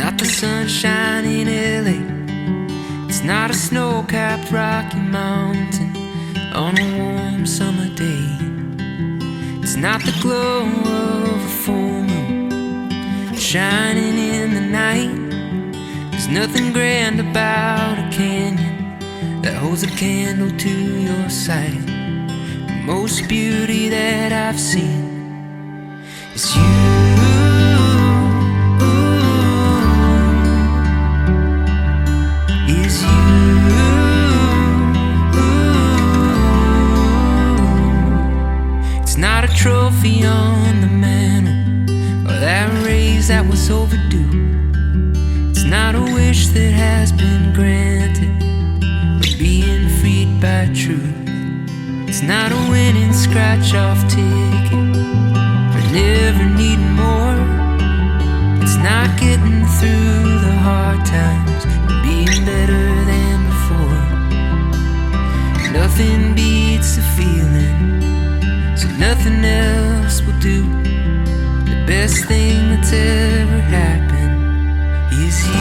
not the sunshine in LA. It's not a snow-capped Rocky Mountain on a warm summer day. It's not the glow of a full moon shining in the night. There's nothing grand about a canyon that holds a candle to your sight. The most beauty that I've seen is you. Is you. It's not a trophy on the mantle or that raise that was overdue. It's not a wish that has been granted or being freed by truth. It's not a winning scratch-off ticket for never needing more. It's not getting through the hard times and being better than before. Nothing beats the feeling, so nothing else will do. The best thing that's ever happened is you.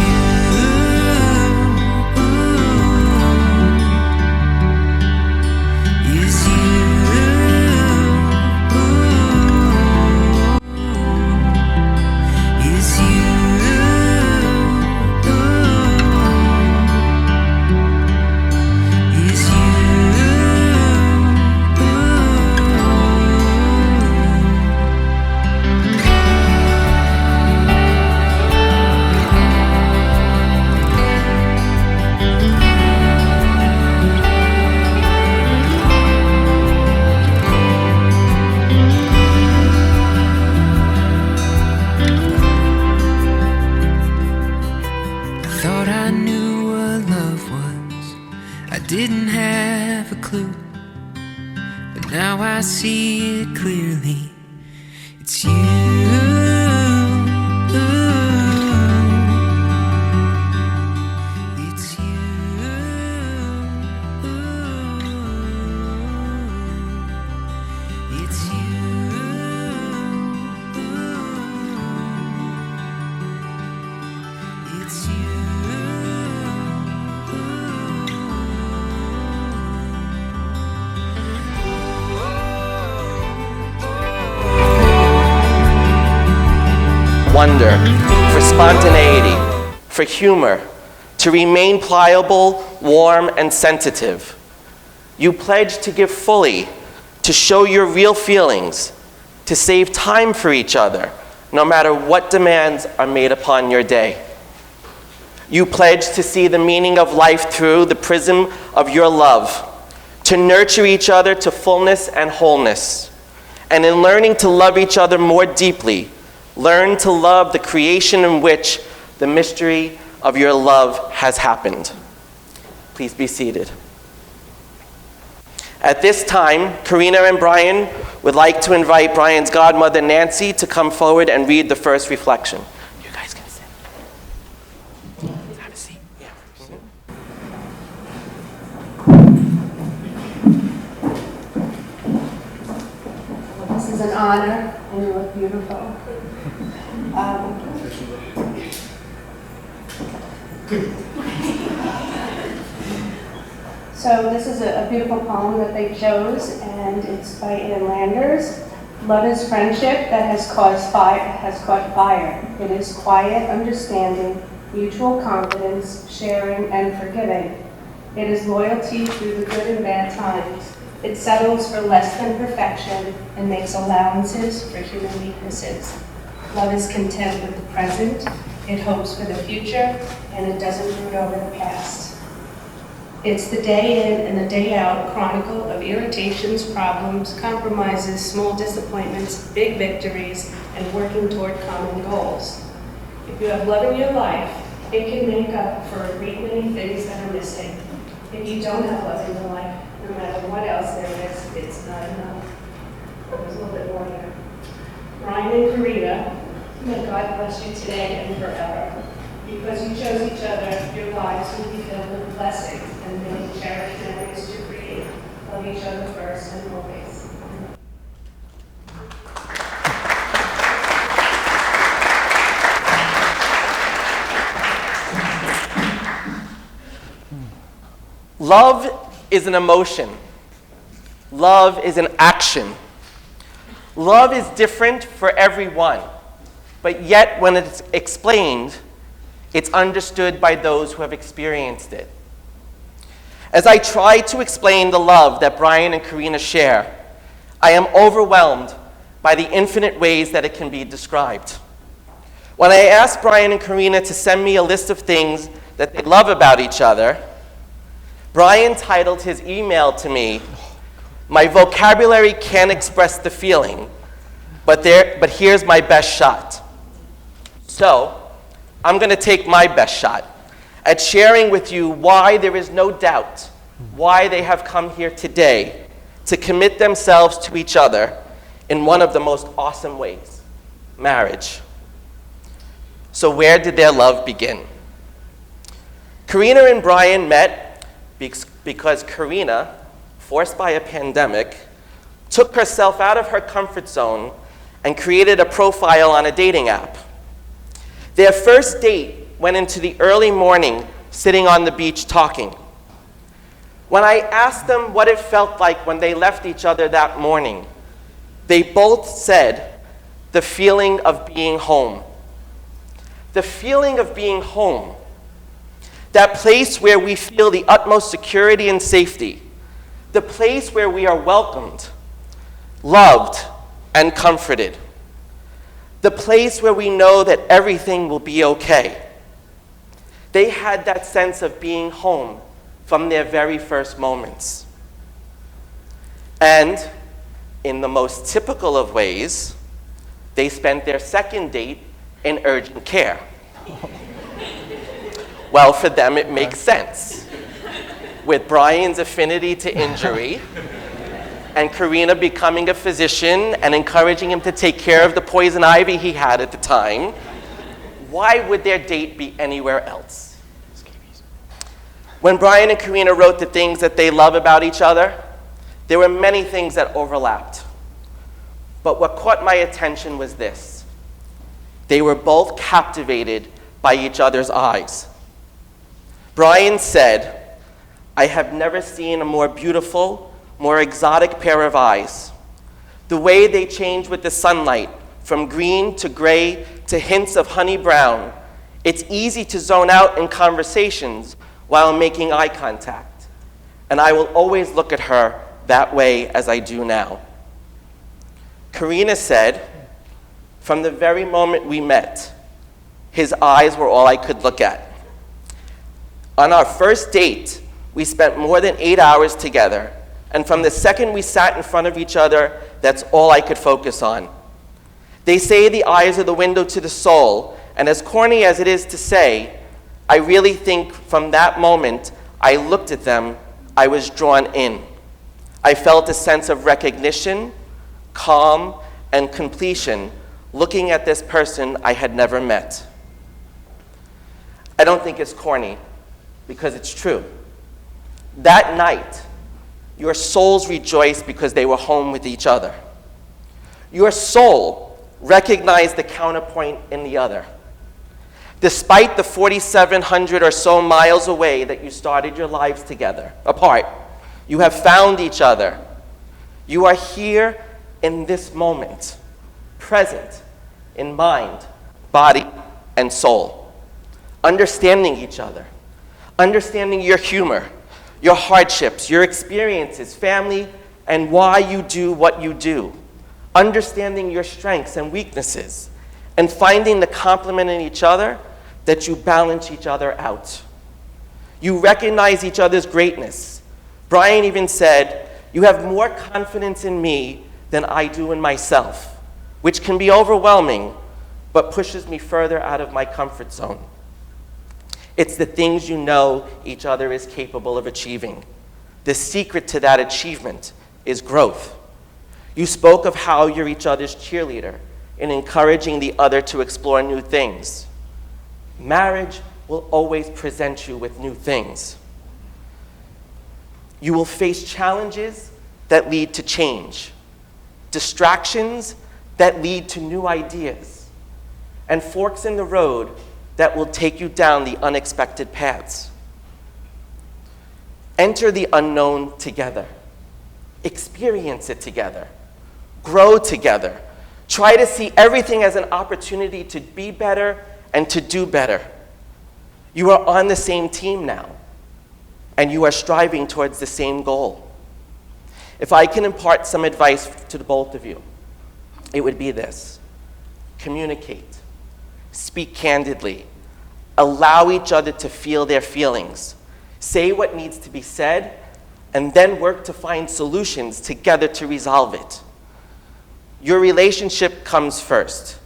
Is you. Is you. Is you. Thought I knew what love was, I didn't have a clue, but now I see it clearly. It's you. It's you. It's you. It's you. Wonder, for spontaneity, for humor, to remain pliable, warm, and sensitive. You pledge to give fully, to show your real feelings, to save time for each other, no matter what demands are made upon your day. You pledge to see the meaning of life through the prism of your love, to nurture each other to fullness and wholeness, and in learning to love each other more deeply, learn to love the creation in which the mystery of your love has happened. Please be seated. At this time, Corina and Brian would like to invite Brian's godmother, Nancy, to come forward and read the first reflection. You guys can sit. Have a seat. Yeah. Well, this is an honor, and you look beautiful. So this is a beautiful poem that they chose, and it's by Ann Landers. Love is friendship that has caught fire. It is quiet understanding, mutual confidence, sharing, and forgiving. It is loyalty through the good and bad times. It settles for less than perfection and makes allowances for human weaknesses. Love is content with the present, it hopes for the future, and it doesn't brood over the past. It's the day in and the day out chronicle of irritations, problems, compromises, small disappointments, big victories, and working toward common goals. If you have love in your life, it can make up for a great many things that are missing. If you don't have love in your life, no matter what else there is, it's not enough. There's a little bit more here. Brian and Corina, may God bless you today and forever. Because you chose each other, your lives will be filled with blessings and many cherished memories to create. Love each other first and always. Love is an emotion. Love is an action. Love is different for everyone, but yet when it's explained, it's understood by those who have experienced it. As I try to explain the love that Brian and Corina share, I am overwhelmed by the infinite ways that it can be described. When I asked Brian and Corina to send me a list of things that they love about each other, Brian titled his email to me, "My vocabulary can't express the feeling, but here's my best shot." So, I'm going to take my best shot at sharing with you why there is no doubt why they have come here today to commit themselves to each other in one of the most awesome ways, marriage. So where did their love begin? Corina and Brian met because Corina, forced by a pandemic, took herself out of her comfort zone and created a profile on a dating app. Their first date went into the early morning, sitting on the beach talking. When I asked them what it felt like when they left each other that morning, they both said the feeling of being home. The feeling of being home. That place where we feel the utmost security and safety. The place where we are welcomed, loved, and comforted. The place where we know that everything will be okay. They had that sense of being home from their very first moments. And in the most typical of ways, they spent their second date in urgent care. Well, for them it makes sense. With Brian's affinity to injury, and Corina becoming a physician and encouraging him to take care of the poison ivy he had at the time, why would their date be anywhere else? When Brian and Corina wrote the things that they love about each other, there were many things that overlapped. But what caught my attention was this. They were both captivated by each other's eyes. Brian said, "I have never seen a more beautiful, more exotic pair of eyes. The way they change with the sunlight, from green to gray to hints of honey brown. It's easy to zone out in conversations while making eye contact. And I will always look at her that way as I do now." Corina said, "From the very moment we met, his eyes were all I could look at. On our first date, we spent more than 8 hours together, and from the second we sat in front of each other, that's all I could focus on. They say the eyes are the window to the soul, and as corny as it is to say, I really think from that moment I looked at them, I was drawn in. I felt a sense of recognition, calm, and completion looking at this person I had never met." I don't think it's corny, because it's true. That night, your souls rejoiced because they were home with each other. Your soul recognized the counterpoint in the other. Despite the 4,700 or so miles away that you started your lives together, apart, you have found each other. You are here in this moment, present in mind, body, and soul, understanding each other, understanding your humor, your hardships, your experiences, family, and why you do what you do, understanding your strengths and weaknesses, and finding the complement in each other that you balance each other out. You recognize each other's greatness. Brian even said, "You have more confidence in me than I do in myself," which can be overwhelming, but pushes me further out of my comfort zone. It's the things you know each other is capable of achieving. The secret to that achievement is growth. You spoke of how you're each other's cheerleader in encouraging the other to explore new things. Marriage will always present you with new things. You will face challenges that lead to change, distractions that lead to new ideas, and forks in the road that will take you down the unexpected paths. Enter the unknown together. Experience it together. Grow together. Try to see everything as an opportunity to be better and to do better. You are on the same team now, and you are striving towards the same goal. If I can impart some advice to the both of you, it would be this. Communicate. Speak candidly. Allow each other to feel their feelings. Say what needs to be said, and then work to find solutions together to resolve it. Your relationship comes first.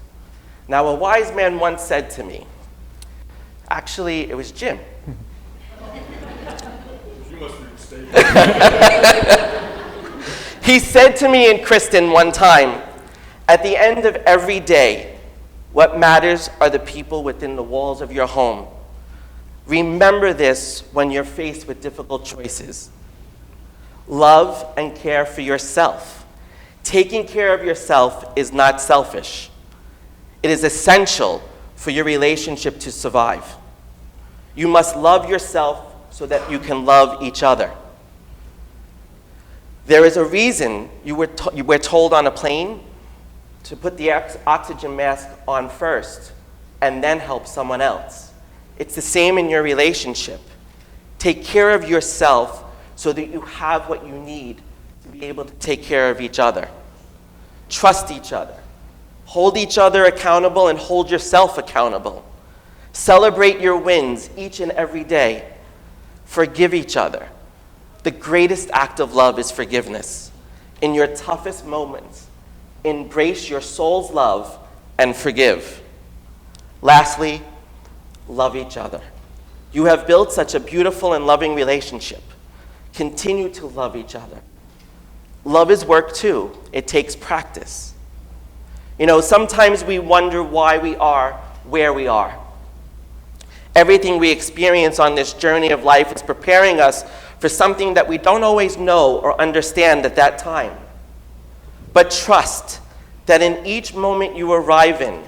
Now, a wise man once said to me, actually, it was Jim. You must be mistaken. He said to me and Kristen one time, at the end of every day, what matters are the people within the walls of your home. Remember this when you're faced with difficult choices. Love and care for yourself. Taking care of yourself is not selfish. It is essential for your relationship to survive. You must love yourself so that you can love each other. There is a reason you were told on a plane to put the oxygen mask on first and then help someone else. It's the same in your relationship. Take care of yourself so that you have what you need to be able to take care of each other. Trust each other. Hold each other accountable and hold yourself accountable. Celebrate your wins each and every day. Forgive each other. The greatest act of love is forgiveness. In your toughest moments, embrace your soul's love and forgive. Lastly, love each other. You have built such a beautiful and loving relationship. Continue to love each other. Love is work too. It takes practice. You know, sometimes we wonder why we are where we are. Everything we experience on this journey of life is preparing us for something that we don't always know or understand at that time. But trust that in each moment you arrive in,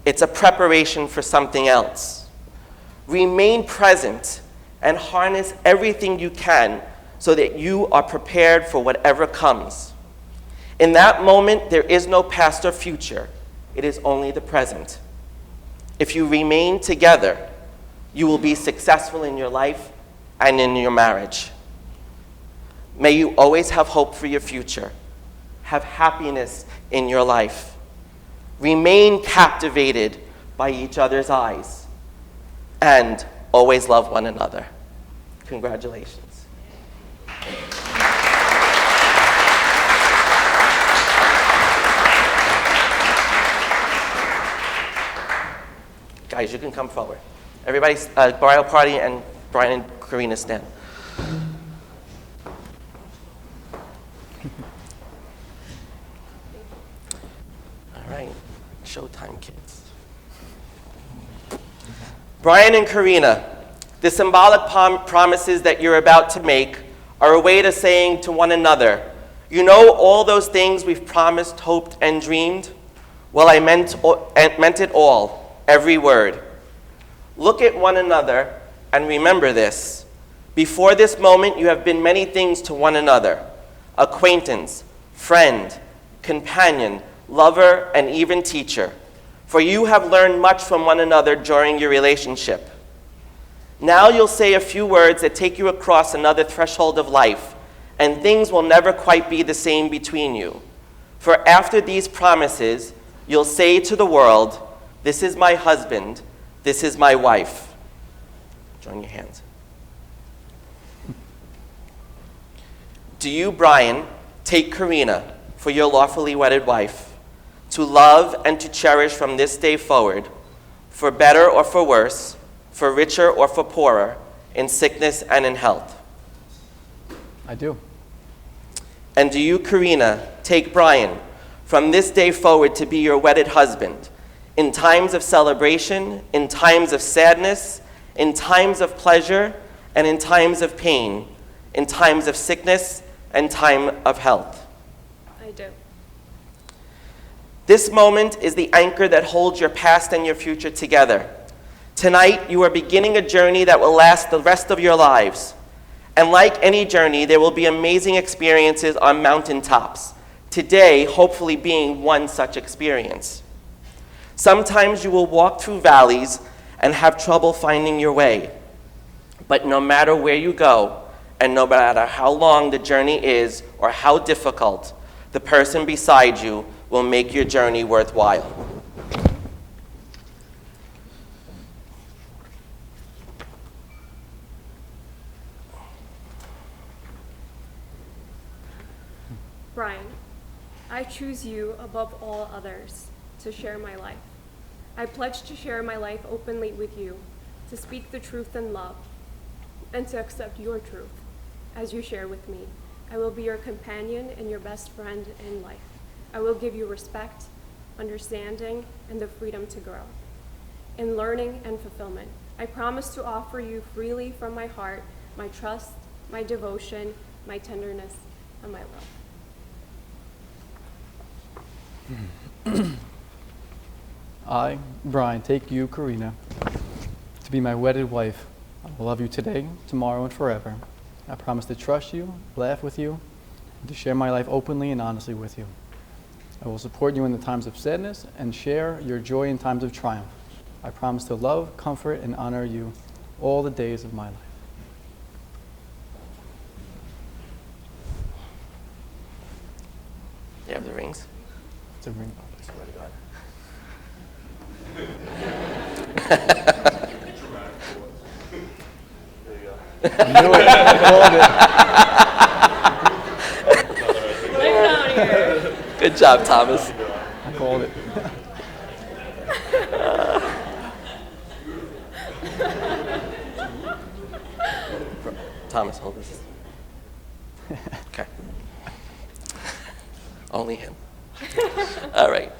it's a preparation for something else. Remain present and harness everything you can so that you are prepared for whatever comes. In that moment, there is no past or future. It is only the present. If you remain together, you will be successful in your life and in your marriage. May you always have hope for your future. Have happiness in your life. Remain captivated by each other's eyes. And always love one another. Congratulations. Guys, you can come forward. Everybody, bridal party and Brian and Corina stand. All right, showtime, kids. Brian and Corina, the symbolic promises that you're about to make are a way to saying to one another, you know all those things we've promised, hoped, and dreamed? Well, I meant it all, every word. Look at one another and remember this. Before this moment, you have been many things to one another: acquaintance, friend, companion, lover, and even teacher. For you have learned much from one another during your relationship. Now you'll say a few words that take you across another threshold of life, and things will never quite be the same between you. For after these promises, you'll say to the world, this is my husband, this is my wife. Join your hands. Do you, Brian, take Corina for your lawfully wedded wife, to love and to cherish from this day forward, for better or for worse, for richer or for poorer, in sickness and in health? I do. And do you, Corina, take Brian from this day forward to be your wedded husband, in times of celebration, in times of sadness, in times of pleasure, and in times of pain, in times of sickness and time of health? I do. This moment is the anchor that holds your past and your future together. Tonight, you are beginning a journey that will last the rest of your lives. And like any journey, there will be amazing experiences on mountaintops. Today, hopefully being one such experience. Sometimes you will walk through valleys and have trouble finding your way. But no matter where you go, and no matter how long the journey is or how difficult, the person beside you will make your journey worthwhile. Brian, I choose you above all others to share my life. I pledge to share my life openly with you, to speak the truth in love, and to accept your truth as you share with me. I will be your companion and your best friend in life. I will give you respect, understanding, and the freedom to grow in learning and fulfillment. I promise to offer you freely from my heart my trust, my devotion, my tenderness, and my love. I, Brian, take you, Corina, to be my wedded wife. I will love you today, tomorrow, and forever. I promise to trust you, laugh with you, and to share my life openly and honestly with you. I will support you in the times of sadness and share your joy in times of triumph. I promise to love, comfort, and honor you all the days of my life. You have the rings? It's a ring. I swear to God. I knew it. I called it. Good job, Thomas. I called it. Thomas, hold this. Okay. Only him. All right.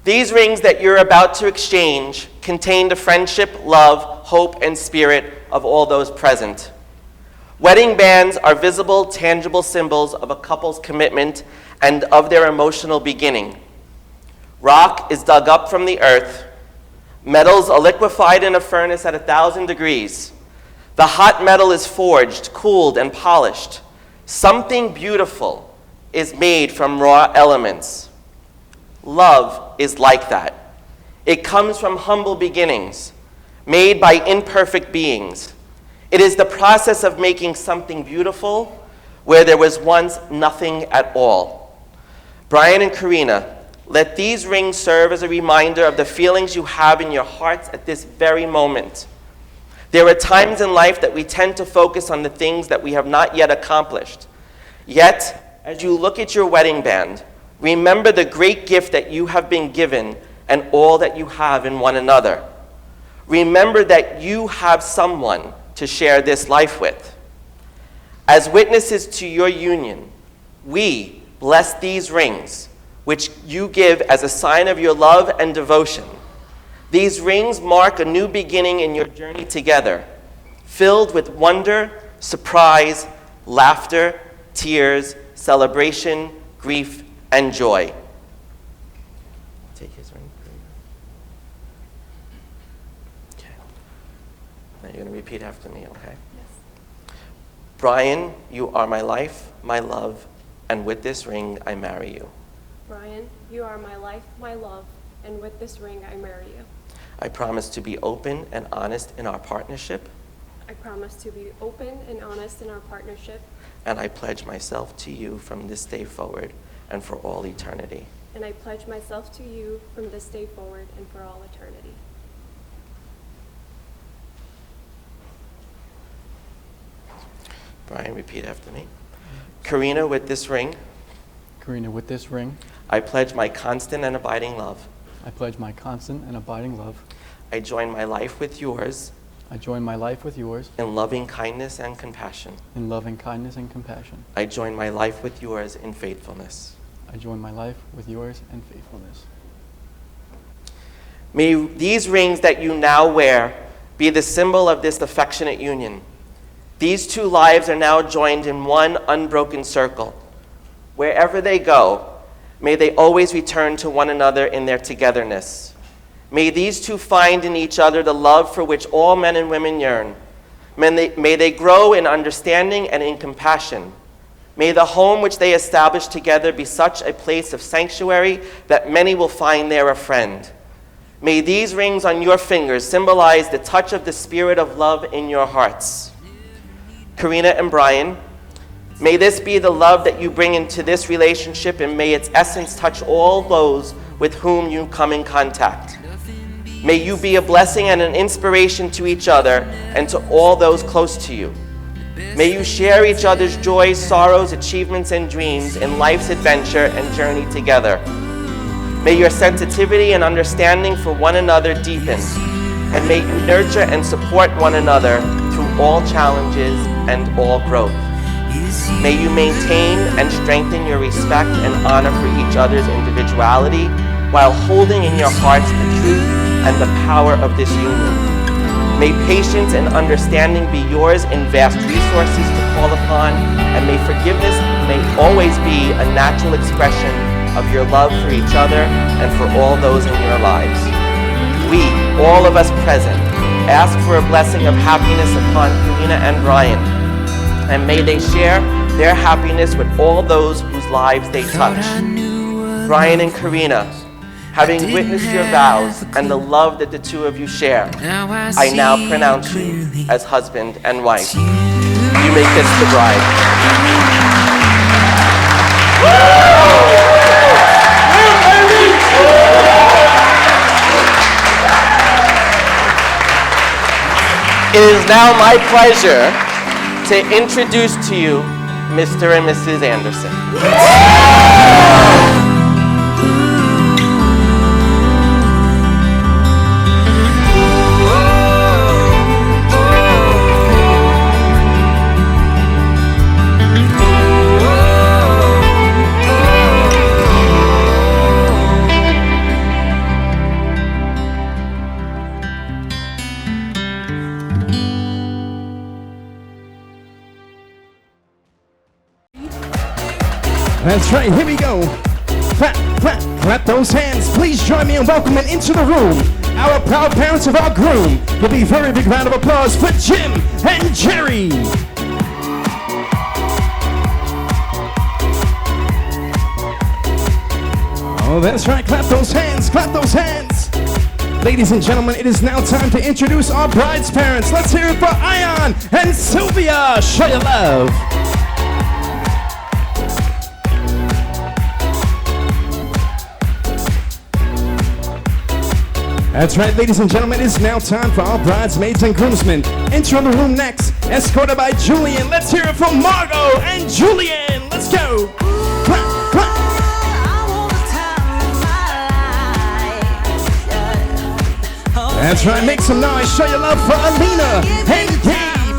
These rings that you're about to exchange contain the friendship, love, hope, and spirit of all those present. Wedding bands are visible, tangible symbols of a couple's commitment and of their emotional beginning. Rock is dug up from the earth. Metals are liquefied in a furnace at 1,000 degrees. The hot metal is forged, cooled, and polished. Something beautiful is made from raw elements. Love is like that. It comes from humble beginnings, made by imperfect beings. It is the process of making something beautiful where there was once nothing at all. Brian and Corina, let these rings serve as a reminder of the feelings you have in your hearts at this very moment. There are times in life that we tend to focus on the things that we have not yet accomplished. Yet, as you look at your wedding band, remember the great gift that you have been given and all that you have in one another. Remember that you have someone to share this life with. As witnesses to your union, we bless these rings, which you give as a sign of your love and devotion. These rings mark a new beginning in your journey together, filled with wonder, surprise, laughter, tears, celebration, grief, and joy. Take his ring. Okay. Now you're going to repeat after me, okay? Yes. Brian, you are my life, my love, and with this ring I marry you. Brian, you are my life, my love, and with this ring I marry you. I promise to be open and honest in our partnership, I promise to be open and honest in our partnership, and I pledge myself to you from this day forward and for all eternity. and I pledge myself to you from this day forward and for all eternity. Brian, repeat after me. Corina, with this ring, Corina, with this ring, I pledge my constant and abiding love. I pledge my constant and abiding love. I join my life with yours I join my life with yours in loving kindness and compassion. in loving kindness and compassion. I join my life with yours in faithfulness. I join my life with yours in faithfulness. May these rings that you now wear be the symbol of this affectionate union. These two lives are now joined in one unbroken circle. Wherever they go, may they always return to one another in their togetherness. May these two find in each other the love for which all men and women yearn. May they grow in understanding and in compassion. May the home which they establish together be such a place of sanctuary that many will find there a friend. May these rings on your fingers symbolize the touch of the spirit of love in your hearts. Corina and Brian, may this be the love that you bring into this relationship, and may its essence touch all those with whom you come in contact. May you be a blessing and an inspiration to each other and to all those close to you. May you share each other's joys, sorrows, achievements, and dreams in life's adventure and journey together. May your sensitivity and understanding for one another deepen, and may you nurture and support one another through all challenges and all growth. May you maintain and strengthen your respect and honor for each other's individuality while holding in your hearts the truth and the power of this union. May patience and understanding be yours in vast resources to call upon, and may forgiveness may always be a natural expression of your love for each other and for all those in your lives. We, all of us present, ask for a blessing of happiness upon Corina and Brian, and may they share their happiness with all those whose lives they touch. Brian and Corina, having witnessed your vows and the love that the two of you share, I now pronounce you as husband and wife. You may kiss the bride. It is now my pleasure to introduce to you Mr. and Mrs. Anderson. That's right, here we go. Clap, clap, clap those hands. Please join me in welcoming into the room our proud parents of our groom. Give a very big round of applause for Jim and Jerry. Oh, that's right, clap those hands, clap those hands. Ladies and gentlemen, it is now time to introduce our bride's parents. Let's hear it for Ion and Sylvia. Show your love. That's right, ladies and gentlemen, it is now time for our bridesmaids and groomsmen. Entering the room next, escorted by Julian. Let's hear it from Margot and Julian. Let's go. Clap, clap. That's right, make some noise. Show your love for Alina and Gabe.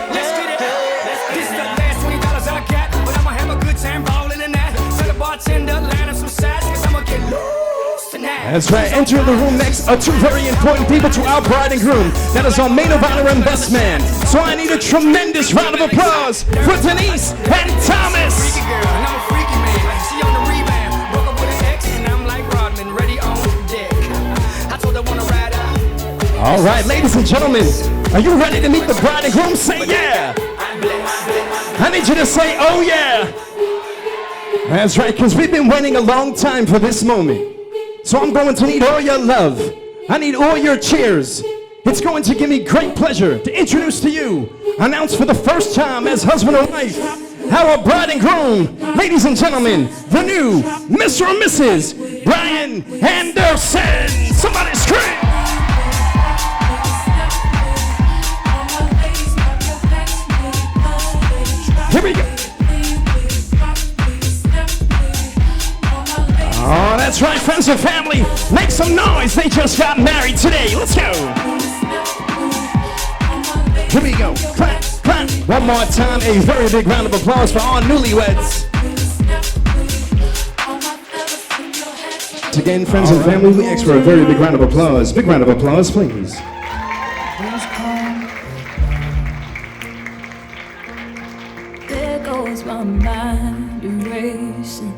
Let's get it. This is the last $20 I got, but I'ma have a good time ballin' in that. Tell the bartender, line up some sides, cause I'ma get loose tonight. That's right, entering the room next are two very important people to our bride and groom. That is our maid of honor and best man. So I need a tremendous round of applause for Denise and Thomas. Freaky girl, and I'm a freaky man. She on the rebound, broke up with an ex, and I'm like Rodman, ready on deck. I told her wanna ride out. All right, ladies and gentlemen, are you ready to meet the bride and groom? Say yeah. I need you to say, oh yeah. That's right, because we've been waiting a long time for this moment. So I'm going to need all your love. I need all your cheers. It's going to give me great pleasure to introduce to you, announce for the first time as husband and wife, our bride and groom, ladies and gentlemen, the new Mr. and Mrs. Brian Anderson. Somebody scream. Here we go. Oh, that's right, friends and family. Make some noise. They just got married today. Let's go. Here we go. Clap, clap. One more time, a very big round of applause for our newlyweds. Again, friends and family, we ask for a very big round of applause. Big round of applause, please. There goes my mind erasing,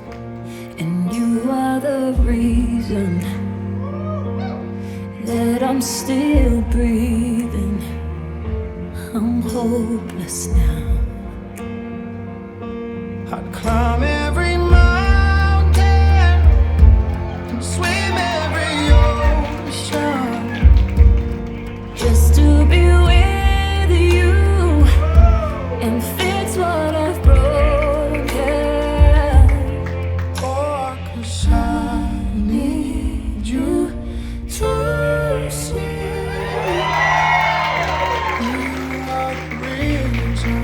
and you are the reason. that I'm still breathing. I'm hopeless now. I'd climb every mountain, swim every ocean, Just to be with you and fix what I've broken. oh, 'cause I need you to see you are the reason.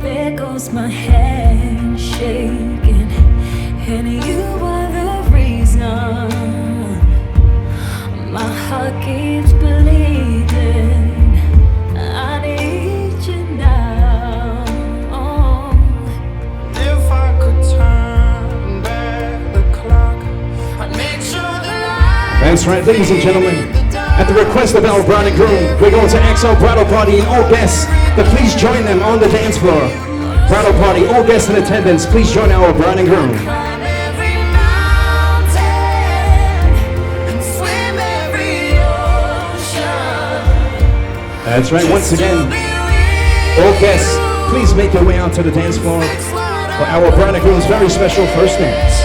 There goes my hand shaking, and you are the reason. My heart keeps bleeding. I need you now. If I could turn back the clock, I'd make sure that That's right, ladies and gentlemen. At the request of our bride and groom, we're going to ask our bridal party and all guests to please join them on the dance floor. Bridal party, all guests in attendance, please join our bride and groom. climb every mountain and swim every ocean. That's right, once again, all guests, please make your way out to the dance floor for our bride and groom's very special first dance.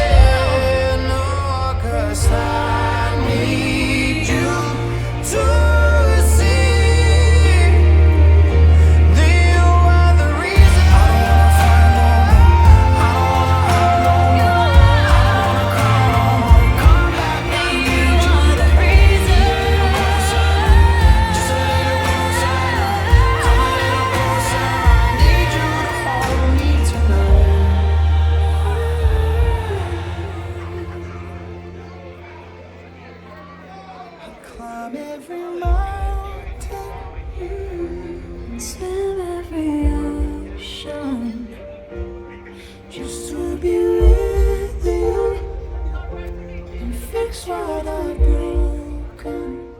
Climb every mountain, Swim every ocean, just to be with you and fix what I've broken.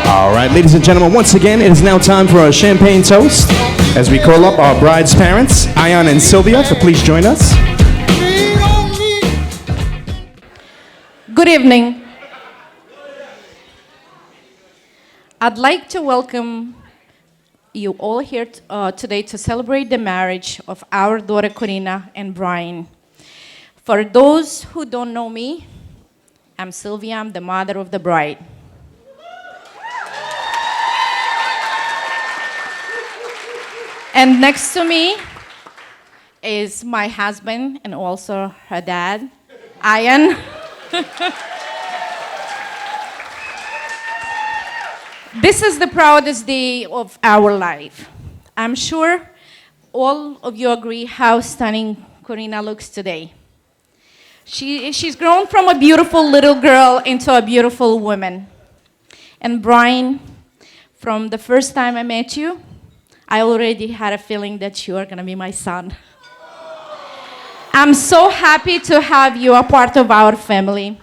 All right, ladies and gentlemen, once again, it is now time for a champagne toast as we call up our bride's parents, Ian and Sylvia, to please join us. Good evening. I'd like to welcome you all here today to celebrate the marriage of our daughter Corina and Brian. For those who don't know me, I'm Sylvia, I'm the mother of the bride. And next to me is my husband and also her dad, Ian. This is the proudest day of our life. I'm sure all of you agree how stunning Corina looks today. She's grown from a beautiful little girl into a beautiful woman. And Brian, from the first time I met you, I already had a feeling that you are going to be my son. I'm so happy to have you a part of our family.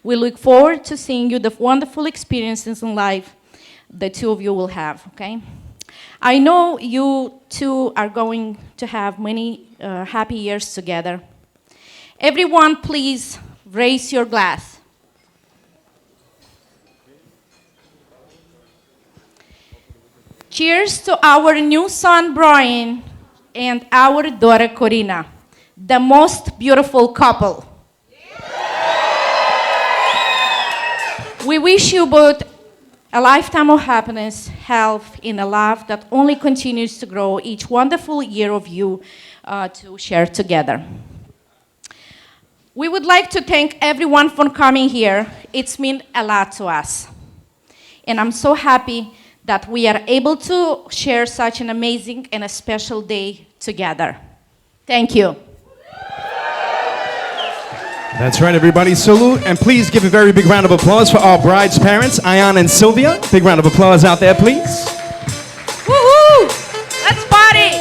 We look forward to seeing you the wonderful experiences in life the two of you will have, okay? I know you two are going to have many happy years together. Everyone, please raise your glass. Cheers to our new son, Brian, and our daughter, Corina, the most beautiful couple. We wish you both a lifetime of happiness, health, and a love that only continues to grow each wonderful year of you to share together. We would like to thank everyone for coming here. It's meant a lot to us. And I'm so happy that we are able to share such an amazing and a special day together. Thank you. That's right, everybody. Salute, and please give a very big round of applause for our bride's parents, Ian and Sylvia. Big round of applause out there, please. Woohoo! Let's party!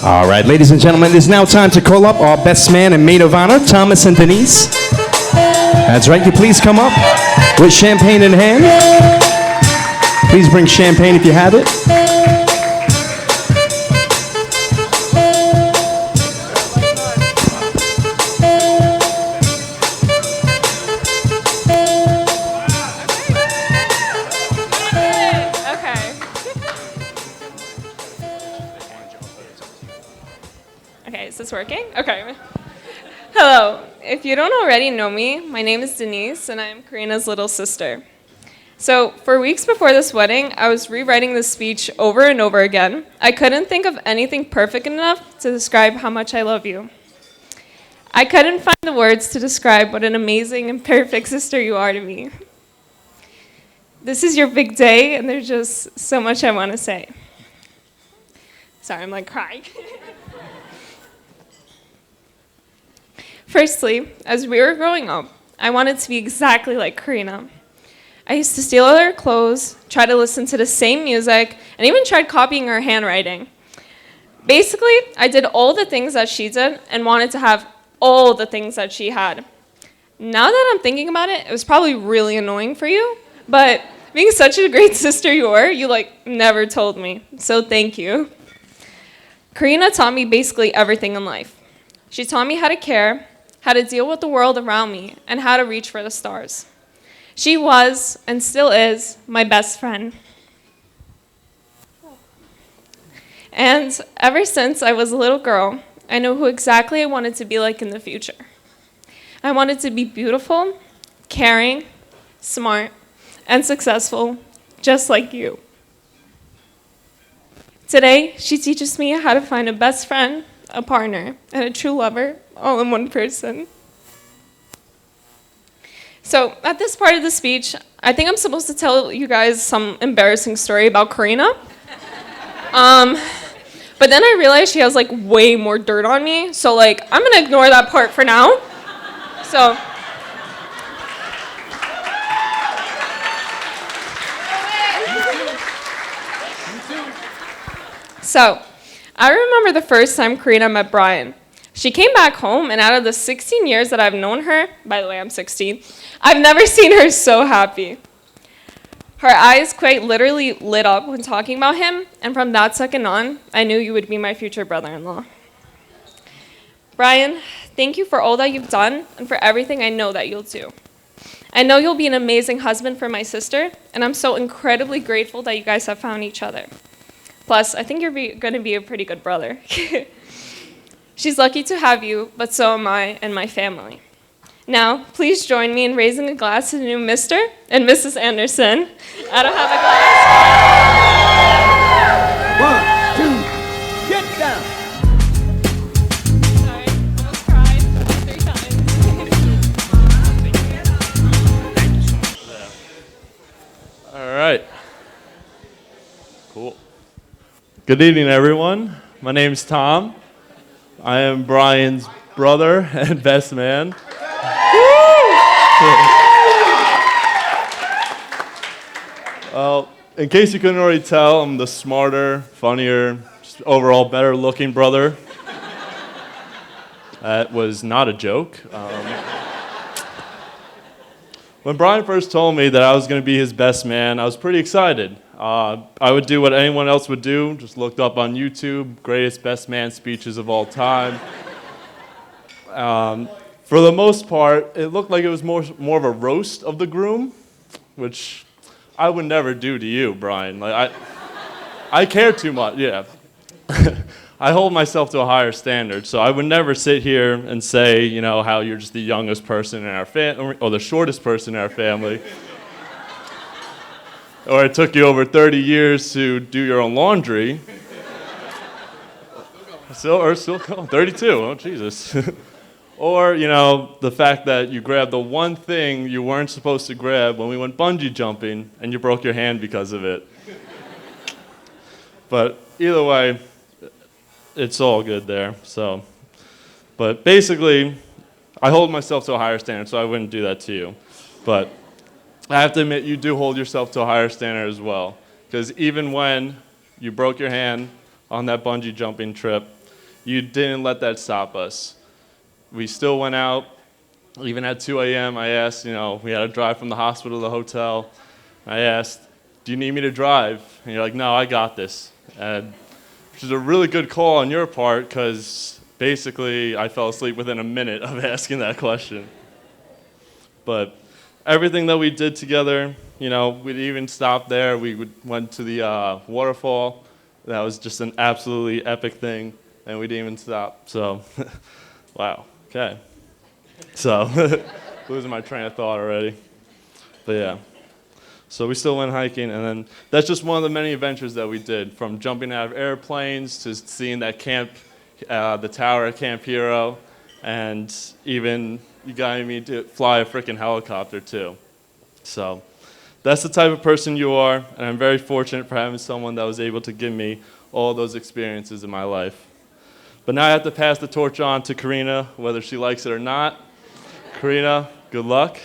All right, ladies and gentlemen, it is now time to call up our best man and maid of honor, Thomas and Denise. That's right, you please come up. with champagne in hand. Please bring champagne if you have it. Okay, is this working? Okay. Hello. If you don't already know me, my name is Denise, and I'm Corina's little sister. So, for weeks before this wedding, I was rewriting this speech over and over again. I couldn't think of anything perfect enough to describe how much I love you. I couldn't find the words to describe what an amazing and perfect sister you are to me. This is your big day, and there's just so much I want to say. Sorry, I'm like crying. Firstly, as we were growing up, I wanted to be exactly like Corina. I used to steal all her clothes, try to listen to the same music, and even tried copying her handwriting. Basically, I did all the things that she did and wanted to have all the things that she had. Now that I'm thinking about it, it was probably really annoying for you, but being such a great sister you were, you never told me, so thank you. Corina taught me basically everything in life. She taught me how to care, how to deal with the world around me, and how to reach for the stars. She was, and still is, my best friend. And ever since I was a little girl, I knew who exactly I wanted to be like in the future. I wanted to be beautiful, caring, smart, and successful, just like you. Today, she teaches me how to find a best friend, a partner, and a true lover, all in one person. So, at this part of the speech, I think I'm supposed to tell you guys some embarrassing story about Corina. But then I realized she has way more dirt on me, so I'm gonna ignore that part for now. So, I remember the first time Corina met Brian. She came back home, and out of the 16 years that I've known her, by the way, I'm 16, I've never seen her so happy. Her eyes quite literally lit up when talking about him, and from that second on, I knew you would be my future brother-in-law. Brian, thank you for all that you've done and for everything I know that you'll do. I know you'll be an amazing husband for my sister, and I'm so incredibly grateful that you guys have found each other. Plus, I think you're going to be a pretty good brother. She's lucky to have you, but so am I and my family. Now, please join me in raising a glass to the new Mr. and Mrs. Anderson. I don't have a glass. 1, 2, get down. Sorry, almost cried 3 times. All right. Cool. Good evening, everyone. My name's Tom. I am Brian's brother and best man. Well, in case you couldn't already tell, I'm the smarter, funnier, just overall better looking brother. That was not a joke. When Brian first told me that I was going to be his best man, I was pretty excited. I would do what anyone else would do, just looked up on YouTube, greatest best man speeches of all time. For the most part, it looked like it was more of a roast of the groom, which I would never do to you, Brian. I care too much, yeah. I hold myself to a higher standard, so I would never sit here and say, how you're just the youngest person in our family, or the shortest person in our family. Or it took you over 30 years to do your own laundry. Still 32, oh Jesus. Or, the fact that you grabbed the one thing you weren't supposed to grab when we went bungee jumping and you broke your hand because of it. But either way, it's all good there. But basically, I hold myself to a higher standard, so I wouldn't do that to you. But I have to admit, you do hold yourself to a higher standard as well. Because even when you broke your hand on that bungee jumping trip, you didn't let that stop us. We still went out, Even at 2 a.m., I asked, we had to drive from the hospital to the hotel. I asked, do you need me to drive? And you're like, no, I got this. And which is a really good call on your part, because basically I fell asleep within a minute of asking that question. But everything that we did together, we'd even stop there. Went to the waterfall. That was just an absolutely epic thing, and we didn't even stop. So, wow, okay. So, losing my train of thought already. But yeah. So we still went hiking, and then that's just one of the many adventures that we did, from jumping out of airplanes to seeing that camp, the tower at Camp Hero, and even you got me to fly a freaking helicopter too. So that's the type of person you are, and I'm very fortunate for having someone that was able to give me all those experiences in my life. But now I have to pass the torch on to Corina, whether she likes it or not. Corina, good luck.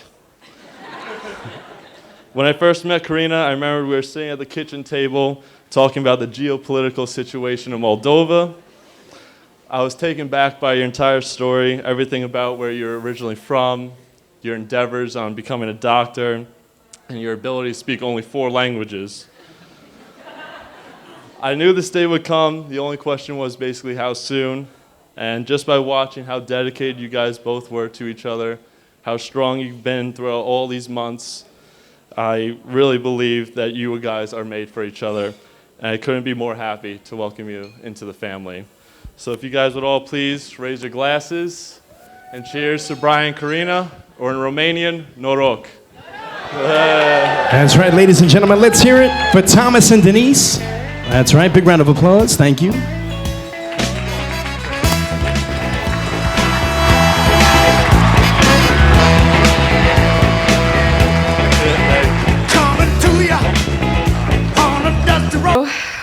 When I first met Corina, I remember we were sitting at the kitchen table talking about the geopolitical situation in Moldova. I was taken back by your entire story, everything about where you're originally from, your endeavors on becoming a doctor, and your ability to speak only 4 languages. I knew this day would come. The only question was basically how soon. And just by watching how dedicated you guys both were to each other, how strong you've been throughout all these months, I really believe that you guys are made for each other, and I couldn't be more happy to welcome you into the family. So if you guys would all please raise your glasses, and cheers to Brian, Corina, or in Romanian, Noroc. That's right, ladies and gentlemen, let's hear it for Thomas and Denise. That's right, big round of applause, thank you.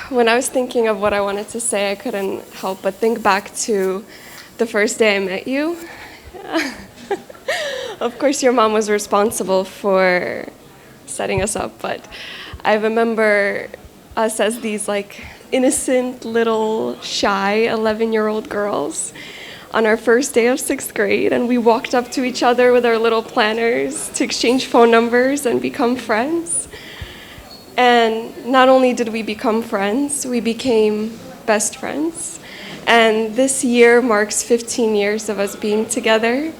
When I was thinking of what I wanted to say, I couldn't help but think back to the first day I met you. Of course, your mom was responsible for setting us up, but I remember us as these innocent, little, shy 11-year-old girls on our first day of 6th grade, and we walked up to each other with our little planners to exchange phone numbers and become friends. And not only did we become friends, we became best friends. And this year marks 15 years of us being together.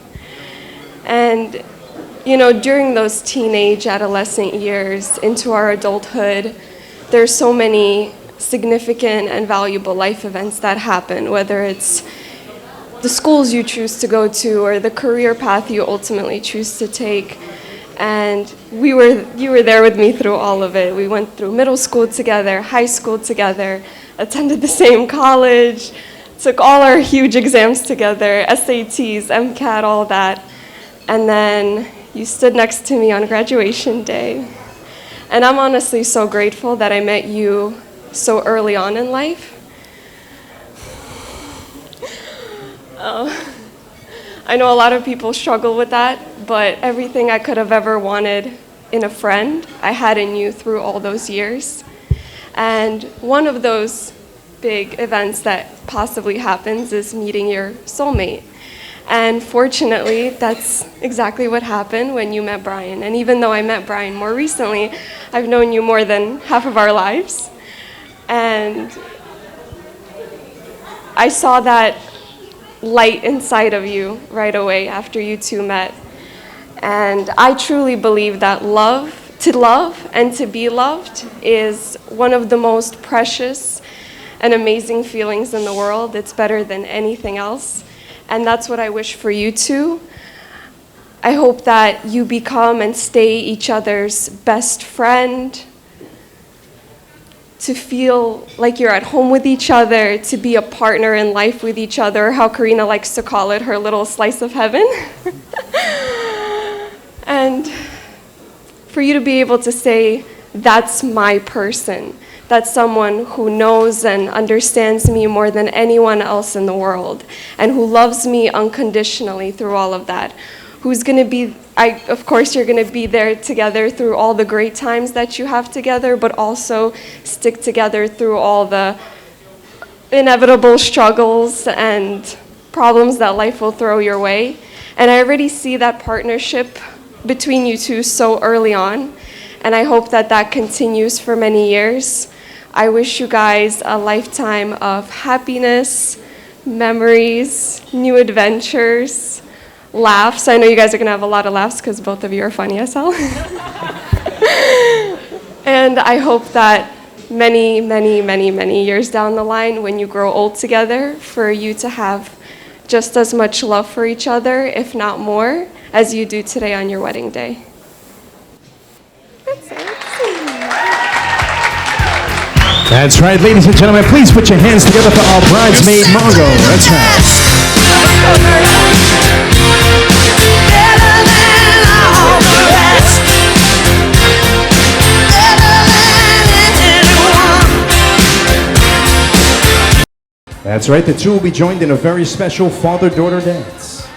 And, during those teenage, adolescent years into our adulthood, there's so many significant and valuable life events that happen, whether it's the schools you choose to go to or the career path you ultimately choose to take. And you were there with me through all of it. We went through middle school together, high school together, attended the same college, took all our huge exams together, SATs, MCAT, all that. And then you stood next to me on graduation day. And I'm honestly so grateful that I met you so early on in life. I know a lot of people struggle with that, but everything I could have ever wanted in a friend, I had in you through all those years. And one of those big events that possibly happens is meeting your soulmate. And fortunately, that's exactly what happened when you met Brian. And even though I met Brian more recently, I've known you more than half of our lives. And I saw that light inside of you right away after you two met. And I truly believe that to love and to be loved is one of the most precious and amazing feelings in the world. It's better than anything else. And that's what I wish for you two. I hope that you become and stay each other's best friend, to feel like you're at home with each other, to be a partner in life with each other, how Corina likes to call it, her little slice of heaven. And for you to be able to say, that's my person. That's someone who knows and understands me more than anyone else in the world, and who loves me unconditionally through all of that. Who's going to be, of course, you're going to be there together through all the great times that you have together, but also stick together through all the inevitable struggles and problems that life will throw your way. And I already see that partnership between you two so early on, and I hope that that continues for many years. I wish you guys a lifetime of happiness, memories, new adventures, laughs. I know you guys are gonna have a lot of laughs because both of you are funny as hell. And I hope that many, many, many, many years down the line, when you grow old together, for you to have just as much love for each other, if not more, as you do today on your wedding day. That's it. That's right, ladies and gentlemen, please put your hands together for our bridesmaid, Margot. That's right. That's right, the two will be joined in a very special father-daughter dance.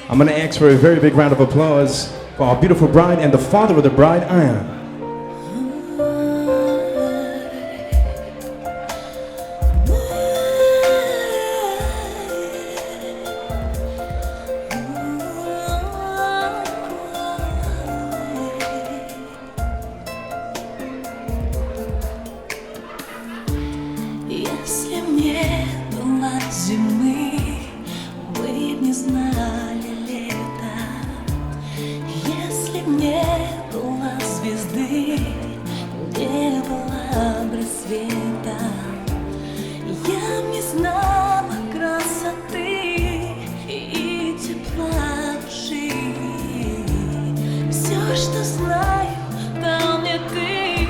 I'm going to ask for a very big round of applause for our beautiful bride and the father of the bride, Ian. Если б не было зимы, вы б не знали лета. Если б не было звезды, не было бы рассвета. Я б не знала красоты и тепла души. Все, что знаю, дал мне ты.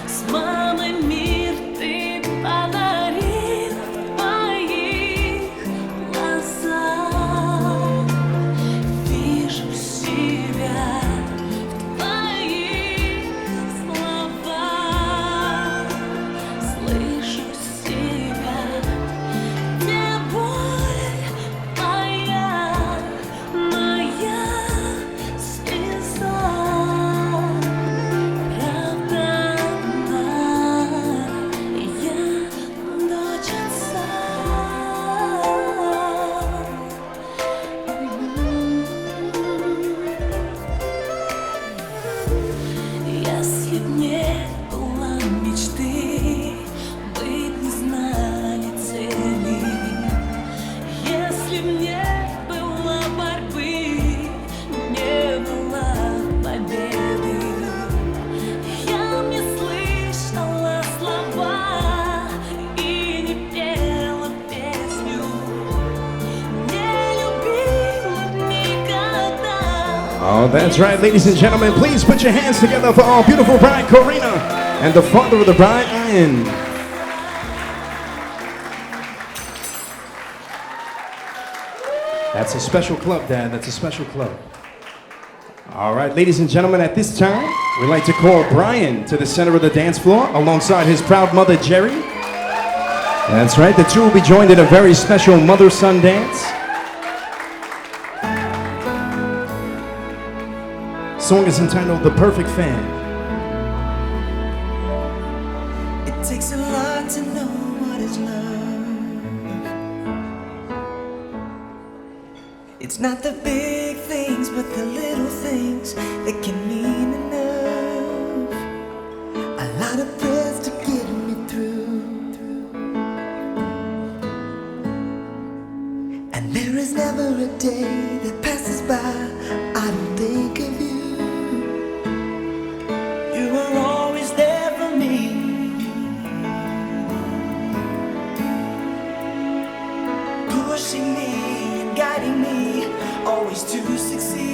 С мамой мир ты подарил в моих глазах. Вижу себя в твоих словах. Слышу себя, где боль моя, моя слеза. Правда, я дочь отца. Если б не было мечты, вы б не знали цели. Если б не было борьбы, не было победы. Я б не слышала слова и не пела песню, не любила б никогда. Oh, that's right, ladies and gentlemen, please put your hands together for our beautiful bride, Corina, and the father of the bride, Ian. That's a special club, Dad. That's a special club. All right, ladies and gentlemen, at this time, we'd like to call Brian to the center of the dance floor alongside his proud mother, Jerry. That's right, the two will be joined in a very special mother-son dance. Song is entitled The Perfect Fan. It takes a lot to know what is love. It's not the big things, but the little things that can mean enough. A lot of prayers to get me through. And there is never a day that passes by I don't think of you. You were always there for me. Pushing me and guiding me, always to succeed.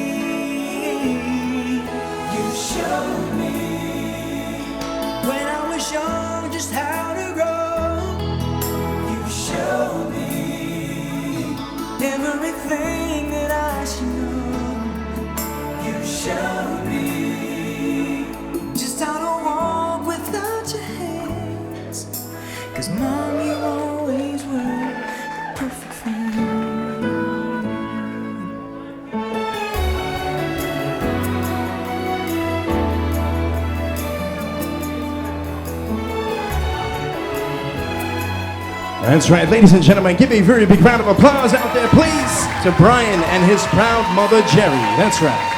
You showed me when I was young just how to grow. You showed me everything that I should know. You showed me just how to walk without your hands. 'Cause Mom, you always were the perfect friend. That's right, ladies and gentlemen, give a very big round of applause out there, please, to Brian and his proud mother, Jerry. That's right.